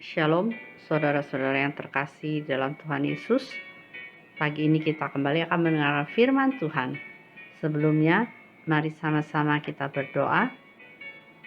Shalom, saudara-saudara yang terkasih dalam Tuhan Yesus. Pagi ini kita kembali akan mendengarkan firman Tuhan. Sebelumnya, mari sama-sama kita berdoa.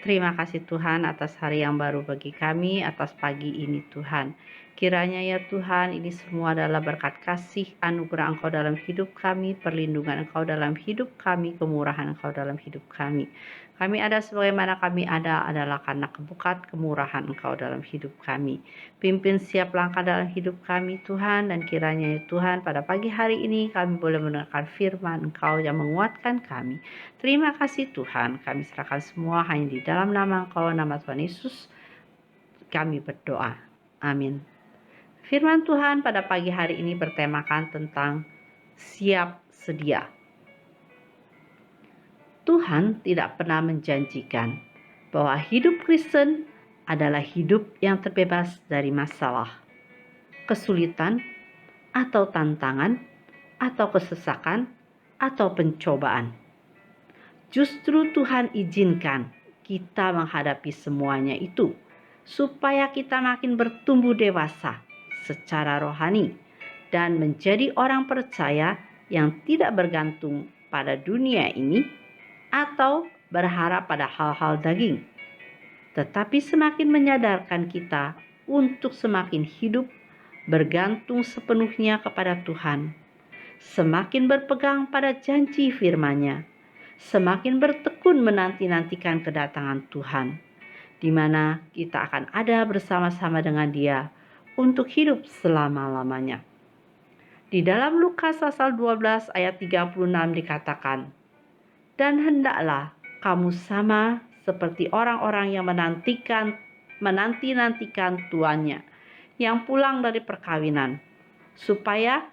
Terima kasih Tuhan atas hari yang baru bagi kami, atas pagi ini Tuhan. Kiranya ya Tuhan, ini semua adalah berkat kasih anugerah Engkau dalam hidup kami, perlindungan Engkau dalam hidup kami, kemurahan Engkau dalam hidup kami. Kami ada sebagaimana kami ada adalah karena kebukat kemurahan Engkau dalam hidup kami. Pimpin setiap langkah dalam hidup kami Tuhan, dan kiranya ya Tuhan pada pagi hari ini kami boleh mendengarkan firman Engkau yang menguatkan kami. Terima kasih Tuhan, kami serahkan semua hanya di dalam nama Engkau, nama Tuhan Yesus kami berdoa. Amin. Firman Tuhan pada pagi hari ini bertemakan tentang siap sedia. Tuhan tidak pernah menjanjikan bahwa hidup Kristen adalah hidup yang terbebas dari masalah, kesulitan, atau tantangan, atau kesesakan, atau pencobaan. Justru Tuhan izinkan kita menghadapi semuanya itu, supaya kita makin bertumbuh dewasa secara rohani dan menjadi orang percaya yang tidak bergantung pada dunia ini atau berharap pada hal-hal daging, tetapi semakin menyadarkan kita untuk semakin hidup bergantung sepenuhnya kepada Tuhan, semakin berpegang pada janji firman-Nya, semakin bertekun menanti-nantikan kedatangan Tuhan, di mana kita akan ada bersama-sama dengan Dia untuk hidup selama-lamanya. Di dalam Lukas pasal 12 ayat 36 dikatakan, "Dan hendaklah kamu sama seperti orang-orang yang menanti-nantikan tuannya yang pulang dari perkawinan, supaya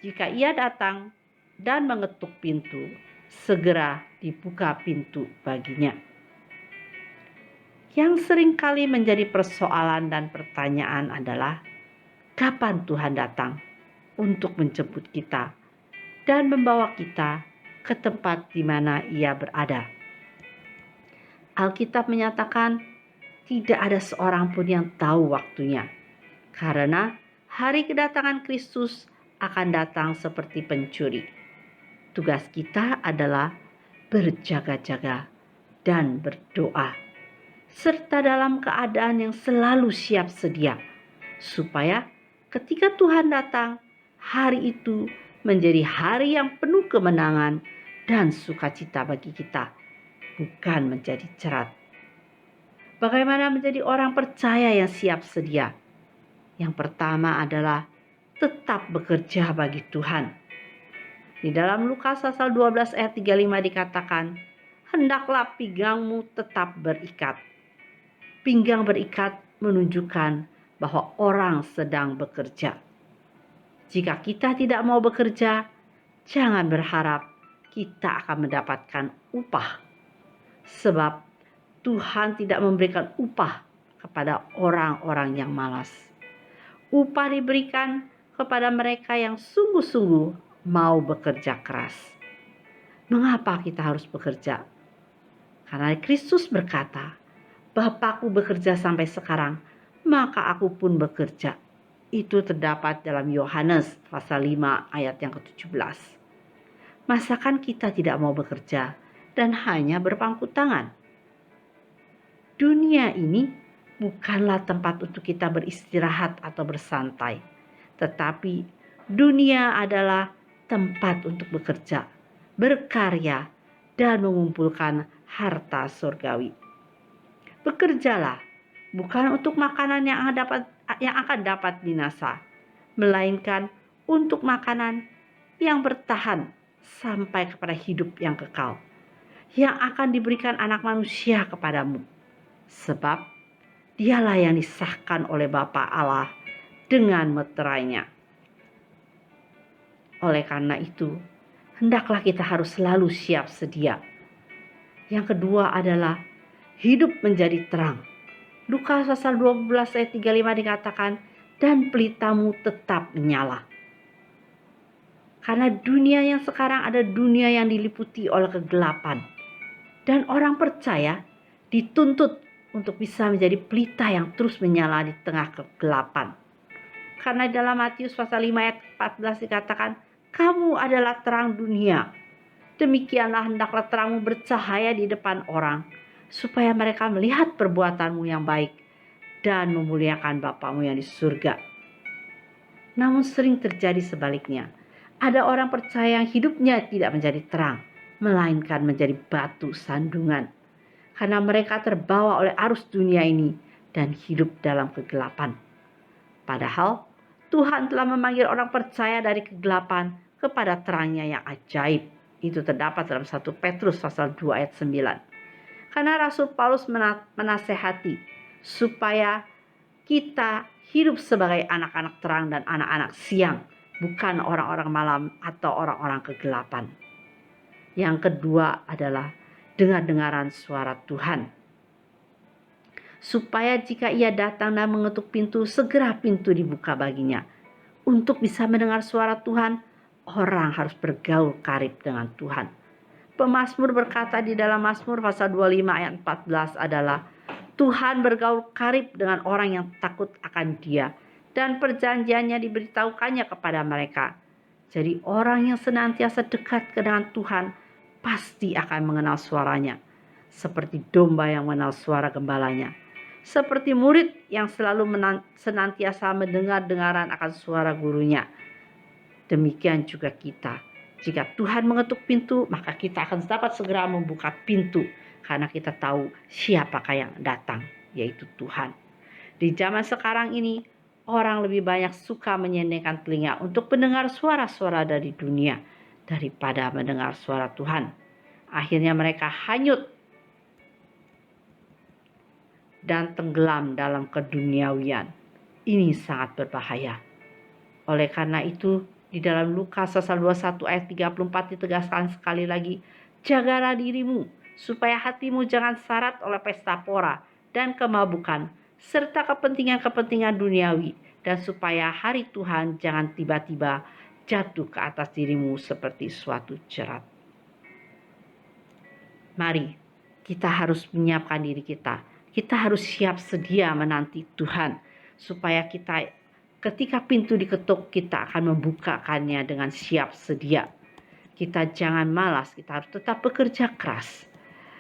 jika ia datang dan mengetuk pintu, segera dibuka pintu baginya." Yang seringkali menjadi persoalan dan pertanyaan adalah, kapan Tuhan datang untuk menjemput kita dan membawa kita ke tempat di mana Ia berada? Alkitab menyatakan tidak ada seorang pun yang tahu waktunya, karena hari kedatangan Kristus akan datang seperti pencuri. Tugas kita adalah berjaga-jaga dan berdoa, serta dalam keadaan yang selalu siap sedia, supaya ketika Tuhan datang, hari itu menjadi hari yang penuh kemenangan dan sukacita bagi kita, bukan menjadi cerat. Bagaimana menjadi orang percaya yang siap sedia? Yang pertama adalah tetap bekerja bagi Tuhan. Di dalam Lukas pasal 12 ayat 35 dikatakan, "Hendaklah pinggangmu tetap berikat." Pinggang berikat menunjukkan bahwa orang sedang bekerja. Jika kita tidak mau bekerja, jangan berharap kita akan mendapatkan upah. Sebab Tuhan tidak memberikan upah kepada orang-orang yang malas. Upah diberikan kepada mereka yang sungguh-sungguh mau bekerja keras. Mengapa kita harus bekerja? Karena Kristus berkata, "Bapakku bekerja sampai sekarang, maka aku pun bekerja." Itu terdapat dalam Yohanes pasal 5 ayat yang ke-17. Masakan kita tidak mau bekerja dan hanya berpangku tangan? Dunia ini bukanlah tempat untuk kita beristirahat atau bersantai, tetapi dunia adalah tempat untuk bekerja, berkarya, dan mengumpulkan harta surgawi. Bekerjalah bukan untuk makanan yang akan dapat binasa, melainkan untuk makanan yang bertahan sampai kepada hidup yang kekal, yang akan diberikan Anak Manusia kepadamu. Sebab Dialah yang disahkan oleh Bapa Allah dengan meterainya. Oleh karena itu, hendaklah kita harus selalu siap sedia. Yang kedua adalah hidup menjadi terang. Lukas pasal 12 ayat 35 dikatakan, "Dan pelitamu tetap menyala." Karena dunia yang sekarang ada dunia yang diliputi oleh kegelapan. Dan orang percaya dituntut untuk bisa menjadi pelita yang terus menyala di tengah kegelapan. Karena dalam Matius pasal 5 ayat 14 dikatakan, kamu adalah terang dunia. Demikianlah hendaklah terangmu bercahaya di depan orang, supaya mereka melihat perbuatanmu yang baik dan memuliakan Bapamu yang di surga. Namun sering terjadi sebaliknya. Ada orang percaya yang hidupnya tidak menjadi terang, melainkan menjadi batu sandungan. Karena mereka terbawa oleh arus dunia ini dan hidup dalam kegelapan. Padahal Tuhan telah memanggil orang percaya dari kegelapan kepada terangnya yang ajaib. Itu terdapat dalam 1 Petrus pasal 2 ayat 9. Karena Rasul Paulus menasehati supaya kita hidup sebagai anak-anak terang dan anak-anak siang, bukan orang-orang malam atau orang-orang kegelapan. Yang kedua adalah dengar-dengaran suara Tuhan. Supaya jika ia datang dan mengetuk pintu, segera pintu dibuka baginya. Untuk bisa mendengar suara Tuhan, orang harus bergaul karib dengan Tuhan. Pemazmur berkata di dalam Mazmur pasal 25 ayat 14 adalah, Tuhan bergaul karib dengan orang yang takut akan Dia, dan perjanjiannya diberitahukannya kepada mereka. Jadi orang yang senantiasa dekat dengan Tuhan pasti akan mengenal suaranya, seperti domba yang mengenal suara gembalanya, seperti murid yang selalu senantiasa mendengar-dengaran akan suara gurunya. Demikian juga kita. Jika Tuhan mengetuk pintu, maka kita akan dapat segera membuka pintu, karena kita tahu siapakah yang datang, yaitu Tuhan. Di zaman sekarang ini, orang lebih banyak suka menyendengkan telinga untuk mendengar suara-suara dari dunia daripada mendengar suara Tuhan. Akhirnya mereka hanyut dan tenggelam dalam keduniawian. Ini sangat berbahaya. Oleh karena itu, di dalam Lukas pasal 21 ayat 34 ditegaskan sekali lagi, jagalah dirimu supaya hatimu jangan syarat oleh pesta pora dan kemabukan serta kepentingan-kepentingan duniawi, dan supaya hari Tuhan jangan tiba-tiba jatuh ke atas dirimu seperti suatu jerat. Mari kita harus menyiapkan diri kita. Kita harus siap sedia menanti Tuhan, supaya kita ketika pintu diketuk, kita akan membukakannya dengan siap sedia. Kita jangan malas, kita harus tetap bekerja keras.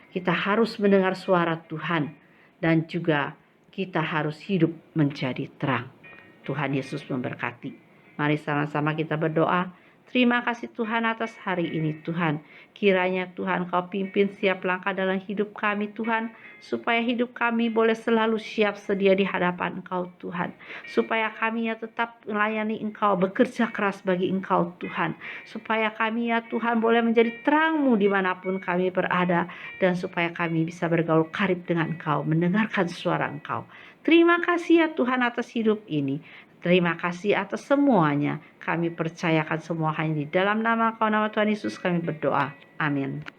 Kita harus mendengar suara Tuhan, dan juga kita harus hidup menjadi terang. Tuhan Yesus memberkati. Mari sama-sama kita berdoa. Terima kasih Tuhan atas hari ini Tuhan. Kiranya Tuhan Kau pimpin setiap langkah dalam hidup kami Tuhan, supaya hidup kami boleh selalu siap sedia di hadapan Engkau Tuhan. Supaya kami ya tetap melayani Engkau, bekerja keras bagi Engkau Tuhan. Supaya kami ya Tuhan boleh menjadi terang-Mu dimanapun kami berada. Dan supaya kami bisa bergaul karib dengan Engkau, mendengarkan suara Engkau. Terima kasih ya Tuhan atas hidup ini. Terima kasih atas semuanya. Kami percayakan semua hanya di dalam nama Kau, nama Tuhan Yesus kami berdoa. Amin.